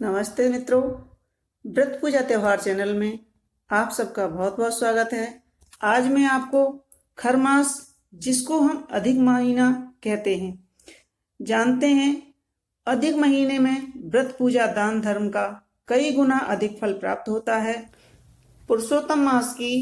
नमस्ते मित्रों, व्रत पूजा त्यौहार चैनल में आप सबका बहुत बहुत स्वागत है। आज मैं आपको खरमास, जिसको हम अधिक महीना कहते हैं, जानते हैं। अधिक महीने में व्रत पूजा दान धर्म का कई गुना अधिक फल प्राप्त होता है। पुरुषोत्तम मास की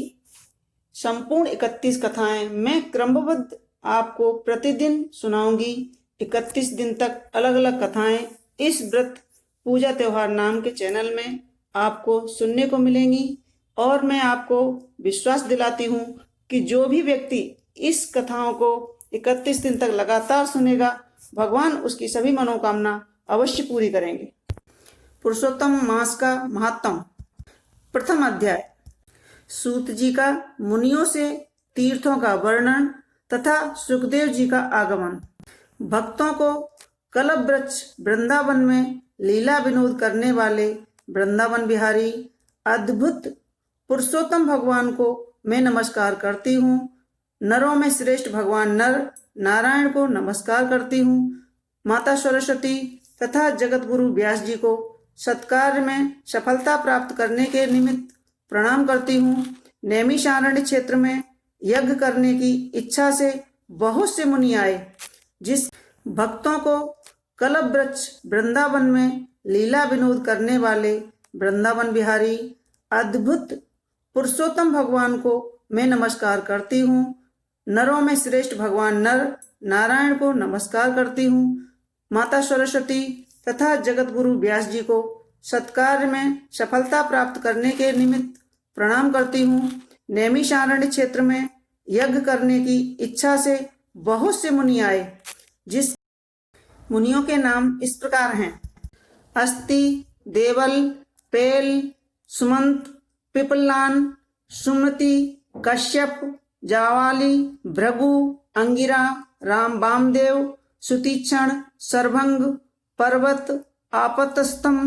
संपूर्ण 31 कथाएं मैं क्रमबद्ध आपको प्रतिदिन सुनाऊंगी। 31 दिन तक अलग अलग कथाएं इस व्रत पूजा त्योहार नाम के चैनल में आपको सुनने को मिलेंगी और मैं आपको विश्वास दिलाती हूँ कि जो भी व्यक्ति इस कथाओं को 31 दिन तक लगातार सुनेगा, भगवान उसकी सभी मनोकामना अवश्य पूरी करेंगे। पुरुषोत्तम मास का महात्म। प्रथम अध्याय, सूत जी का मुनियों से तीर्थों का वर्णन तथा सुखदेव जी का आगमन। भक्तों को कल्प वृक्ष वृंदावन में लीला विनोद करने वाले वृंदावन बिहारी अद्भुत पुरुषोत्तम भगवान को मैं नमस्कार करती हूँ। नरों में श्रेष्ठ भगवान नर नारायण को नमस्कार करती हूँ। माता सरस्वती तथा जगत गुरु व्यास जी को सत्कार्य में सफलता प्राप्त करने के निमित्त प्रणाम करती हूँ। नैमिषारण्य क्षेत्र में यज्ञ करने की इच्छा से बहुत से मुनि आए। जिस भक्तों को कल्प वृक्ष वृंदावन में लीला विनोद करने वाले वृंदावन बिहारी अद्भुत पुरुषोत्तम भगवान को मैं नमस्कार करती हूँ। नरों में श्रेष्ठ भगवान नर नारायण को नमस्कार करती हूँ। माता सरस्वती तथा जगत गुरु व्यास जी को सत्कार्य में सफलता प्राप्त करने के निमित्त प्रणाम करती हूँ। नैमिषारण्य क्षेत्र में यज्ञ करने की इच्छा से बहुत से मुनि आए। जिस मुनियों के नाम इस प्रकार हैं: अस्ति, देवल, पेल, सुमंत, पिपलान, सुमति, कश्यप, जावाली, भृगु, अंगिरा, राम वामदेव, सुतीक्षण, सर्भंग, पर्वत, आपतस्तम,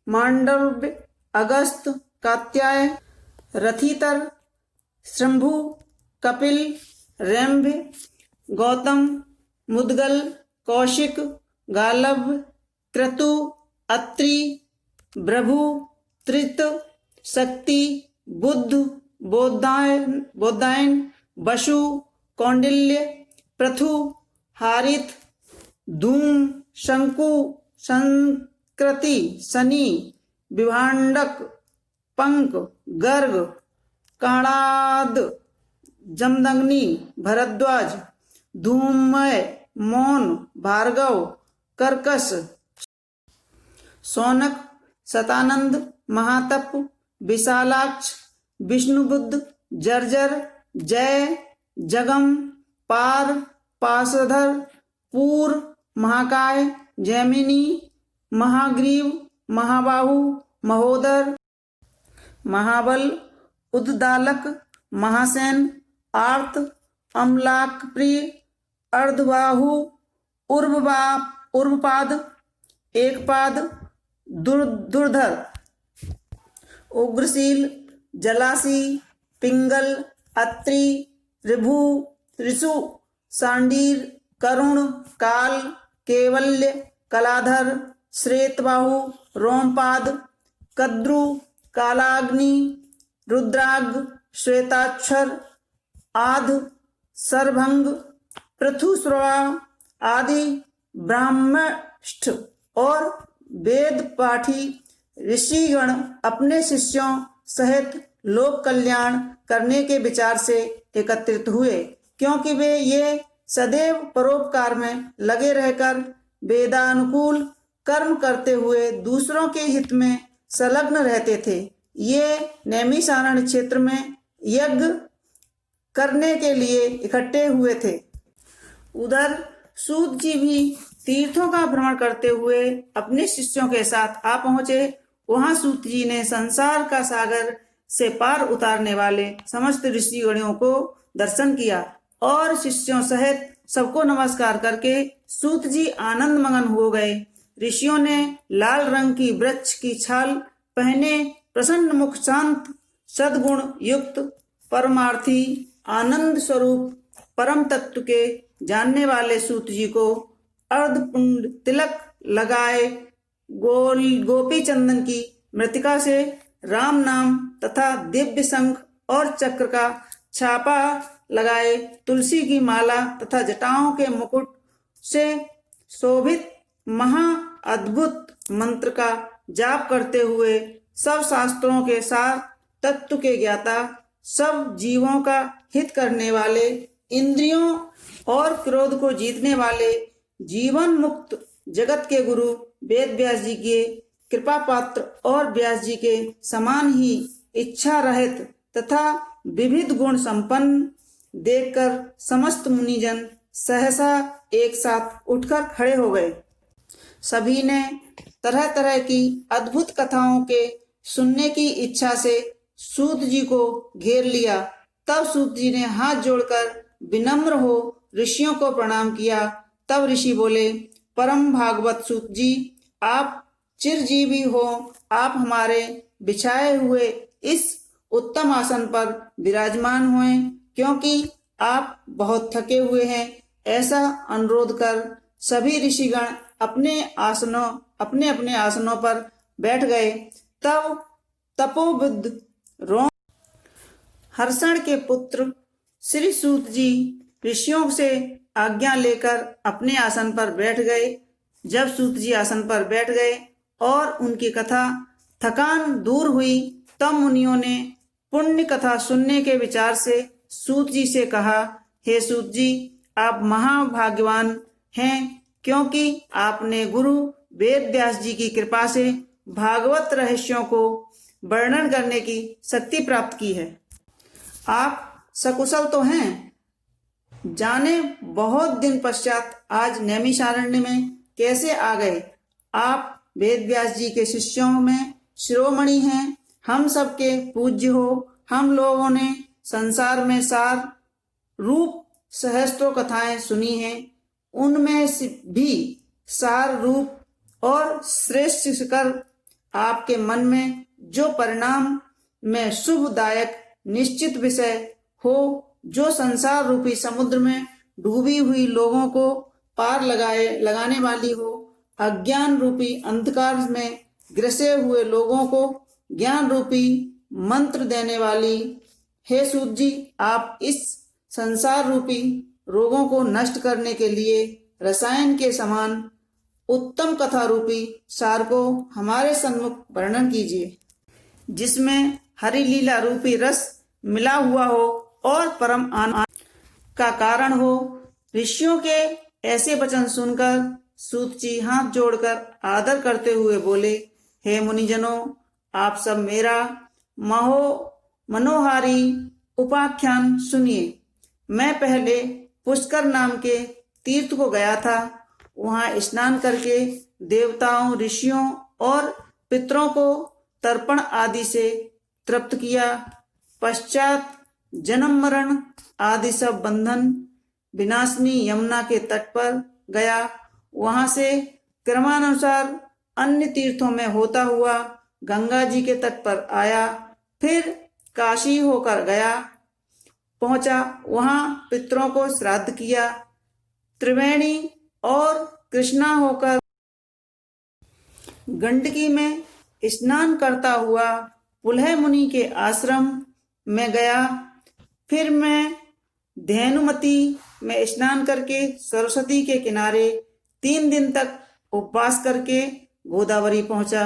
मांडव्य, अगस्त, कात्याय, रथितर, शंभु, कपिल, रैम्भ, गौतम, मुद्गल, कौशिक, गालव, क्रतु, अत्रि, भृभु, त्रित, शक्ति, बुद्ध, बोधायन, वसु, कौंडिल्य, पृथु, हारित, धूम, शंकु, संकृति, शनि, विभांडक, पंक, गर्ग, काणाद, जमदग्नि, भरद्वाज, धूमय, मौन, भार्गव, कर्कश, शौनक, शतानंद, महातप, विशालाक्ष, विष्णुबुद्ध, जर्जर, जय, जगम, पार, पाशधर, पूर, महाकाय, जैमिनी, महाग्रीव, महाबाहु, महोदर, महाबल, उद्दालक, महासेन, आर्त, अम्लाक प्रिय, अर्धबाहु, उर्वपाद, एकपाद, दुर्धर, उग्रशील, जलासी, पिंगल, अत्रि, ऋभु, ऋषु, सांडीर, करुण, काल, केवल्य, कलाधर, श्वेतबाहु, रोमपाद, कद्रु, कालाग्नि, रुद्राग, श्वेताक्षर, आध, सर्भंग, पृथुश्रवा आदि ब्राह्मष्ठ और वेद पाठी ऋषिगण अपने शिष्यों सहित लोक कल्याण करने के विचार से एकत्रित हुए, क्योंकि वे ये सदैव परोपकार में लगे रहकर वेदानुकूल कर्म करते हुए दूसरों के हित में संलग्न रहते थे। ये नैमिषारण्य क्षेत्र में यज्ञ करने के लिए इकट्ठे हुए थे। उधर सूत जी भी तीर्थों का भ्रमण करते हुए अपने शिष्यों के साथ आ पहुंचे। वहां सूत जी ने संसार का सागर से पार उतारने वाले समस्त ऋषिगणों को दर्शन किया और शिष्यों सहित सबको नमस्कार करके सूत जी आनंद मगन हो गए। ऋषियों ने लाल रंग की वृक्ष की छाल पहने प्रसन्न मुख, शांत, सद्गुण युक्त, परमार्थी, आनंद स्वरूप परम तत्व के जानने वाले सूत जी को अर्धपुंड तिलक लगाए गोपी चंदन की मृतिका से राम नाम तथा दिव्य शंख और चक्र का छापा लगाए तुलसी की माला तथा जटाओं के मुकुट से शोभित महा अद्भुत मंत्र का जाप करते हुए सब शास्त्रों के सार तत्व के ज्ञाता, सब जीवों का हित करने वाले, इंद्रियों और क्रोध को जीतने वाले, जीवन मुक्त जगत के गुरु वेद व्यास जी के कृपा पात्र और व्यास जी के समान ही इच्छा रहित तथा विविध गुण संपन्न देखकर समस्त मुनिजन सहसा एक साथ उठकर खड़े हो गए। सभी ने तरह तरह की अद्भुत कथाओं के सुनने की इच्छा से सूत जी को घेर लिया। तब सूत जी ने हाथ जोड़कर विनम्र हो ऋषियों को प्रणाम किया। तब ऋषि बोले, परम भागवत सूत जी, आप चिरजीवी हो। आप हमारे बिछाए हुए इस उत्तम आसन पर विराजमान हुए, क्योंकि आप बहुत थके हुए हैं। ऐसा अनुरोध कर सभी ऋषिगण अपने अपने आसनों पर बैठ गए। तब तपोबुद्ध रोम हर्षण के पुत्र श्री सूत जी ऋषियों से आज्ञा लेकर अपने आसन पर बैठ गए। जब सूत जी आसन पर बैठ गए और उनकी कथा थकान दूर हुई, तब मुनियों ने पुण्य कथा सुनने के विचार से सूत जी से कहा, हे सूत जी, आप महाभाग्यवान हैं, क्योंकि आपने गुरु वेद व्यास जी की कृपा से भागवत रहस्यों को वर्णन करने की शक्ति प्राप्त की है। आप सकुशल तो हैं? जाने बहुत दिन पश्चात आज नैमिषारण्य में कैसे आ गए? आप वेद व्यास जी के शिष्यों में शिरोमणि हैं, हम सबके पूज्य हो। हम लोगों ने संसार में सार रूप सहस्त्रों कथाएं सुनी हैं, उनमें भी सार रूप और श्रेष्ठ कर आपके मन में जो परिणाम में शुभदायक निश्चित विषय हो, जो संसार रूपी समुद्र में डूबी हुई लोगों को पार लगाने वाली हो, अज्ञान रूपी अंधकार में ग्रसे हुए लोगों को ज्ञान रूपी मंत्र देने वाली, हे सूत जी, आप इस संसार रूपी रोगों को नष्ट करने के लिए रसायन के समान उत्तम कथा रूपी सार को हमारे सम्मुख वर्णन कीजिए, जिसमें हरि लीला रूपी रस मिला हुआ हो और परम आनंद का कारण हो। ऋषियों के ऐसे वचन सुनकर सूत जी हाथ जोड़कर आदर करते हुए बोले, हे मुनिजनों, आप सब मेरा मनोहारी उपाख्यान सुनिए। मैं पहले पुष्कर नाम के तीर्थ को गया था। वहां स्नान करके देवताओं, ऋषियों और पितरों को तर्पण आदि से तृप्त किया। पश्चात जन्म मरण आदि सब बंधन विनाशिनी यमुना के तट पर गया। वहां से क्रमानुसार अन्य तीर्थों में होता हुआ गंगा जी के तट पर आया। फिर काशी होकर पहुंचा। वहां पितरों को श्राद्ध किया। त्रिवेणी और कृष्णा होकर गंडकी में स्नान करता हुआ पुलह मुनि के आश्रम में गया। फिर मैं धेनुमती में स्नान करके सरस्वती के किनारे 3 दिन तक उपवास करके गोदावरी पहुंचा।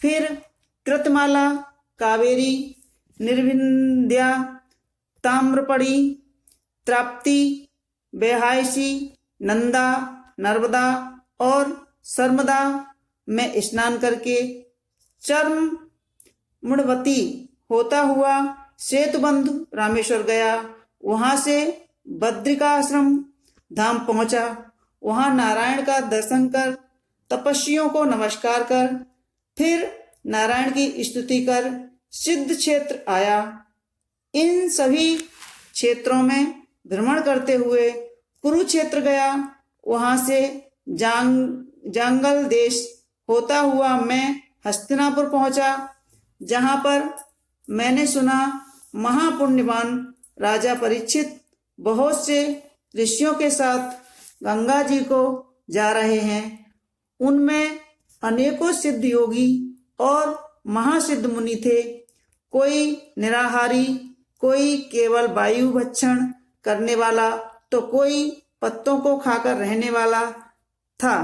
फिर कृतमाला, कावेरी, निर्विंध्या, ताम्रपड़ी, त्राप्ती, बेहायसी, नंदा, नर्मदा और सर्मदा में स्नान करके चर्मणवती होता हुआ सेतुबंध रामेश्वर गया। वहां से बद्रिकाश्रम धाम पहुंचा। वहां नारायण का दर्शन कर तपस्वियों को नमस्कार कर फिर नारायण की स्तुति कर सिद्ध क्षेत्र आया। इन सभी क्षेत्रों में भ्रमण करते हुए कुरुक्षेत्र गया। वहां से जांगल देश होता हुआ मैं हस्तिनापुर पहुंचा, जहां पर मैंने सुना महापुण्यवान राजा परीक्षित बहुत से ऋषियों के साथ गंगा जी को जा रहे हैं। उनमें अनेकों सिद्ध योगी और महासिद्ध मुनि थे। कोई निराहारी, कोई केवल वायु भक्षण करने वाला, तो कोई पत्तों को खाकर रहने वाला था।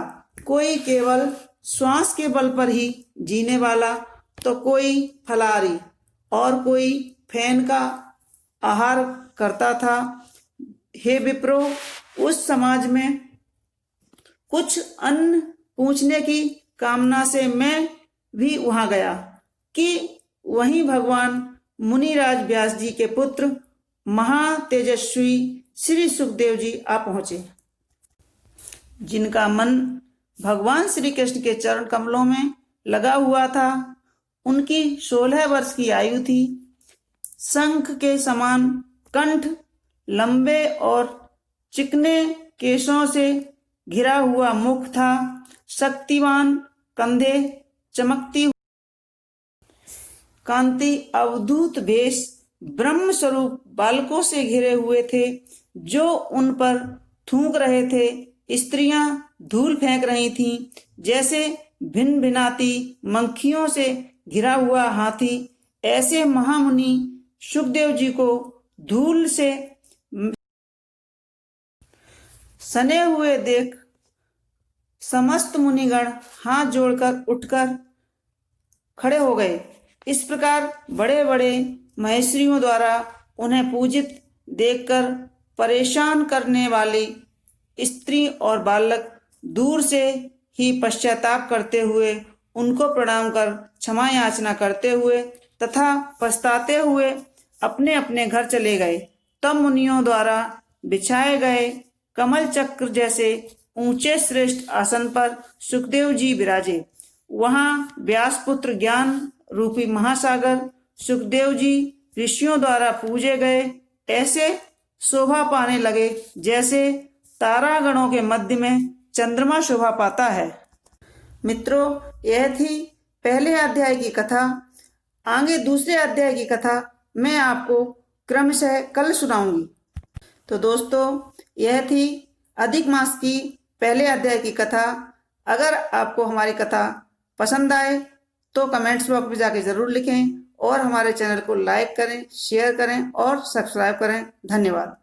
कोई केवल श्वास के बल पर ही जीने वाला, तो कोई फलाहारी और कोई फैन का आहार करता था। हे विप्रो, उस समाज में कुछ अन्न पूछने की कामना से मैं भी वहां गया कि वहीं भगवान मुनिराज व्यास जी के पुत्र महातेजस्वी श्री सुखदेव जी आ पहुंचे, जिनका मन भगवान श्री कृष्ण के चरण कमलों में लगा हुआ था। उनकी 16 वर्ष की आयु थी। शंख के समान कंठ, लंबे और चिकने केशों से घिरा हुआ मुख था। शक्तिवान कंधे, चमकती कांति, अवधूत वेश, ब्रह्म स्वरूप बालकों से घिरे हुए थे जो उन पर थूक रहे थे। स्त्रियां धूल फेंक रही थीं, जैसे भिन भिनाती मक्खियों से घिरा हुआ हाथी। ऐसे महामुनि सुखदेव जी को धूल से सने हुए देख समस्त मुनिगण हाथ जोड़कर उठकर खड़े हो गए। इस प्रकार बड़े बड़े महेश्वरियों द्वारा उन्हें पूजित देखकर परेशान करने वाली स्त्री और बालक दूर से ही पश्चाताप करते हुए उनको प्रणाम कर क्षमा याचना करते हुए तथा पछताते हुए अपने अपने घर चले गए। तब मुनियों द्वारा बिछाए गए कमल चक्र जैसे ऊंचे श्रेष्ठ आसन पर सुखदेव जी विराजे। वहां व्यासपुत्र ज्ञान रूपी महासागर सुखदेव जी ऋषियों द्वारा पूजे गए ऐसे शोभा पाने लगे जैसे तारागणों के मध्य में चंद्रमा शोभा पाता है। मित्रों, यह थी पहले अध्याय की कथा। आगे दूसरे अध्याय की कथा मैं आपको क्रमशः कल सुनाऊंगी। तो दोस्तों, यह थी अधिक मास की पहले अध्याय की कथा। अगर आपको हमारी कथा पसंद आए तो कमेंट्स बॉक्स में जाके जरूर लिखें और हमारे चैनल को लाइक करें, शेयर करें और सब्सक्राइब करें। धन्यवाद।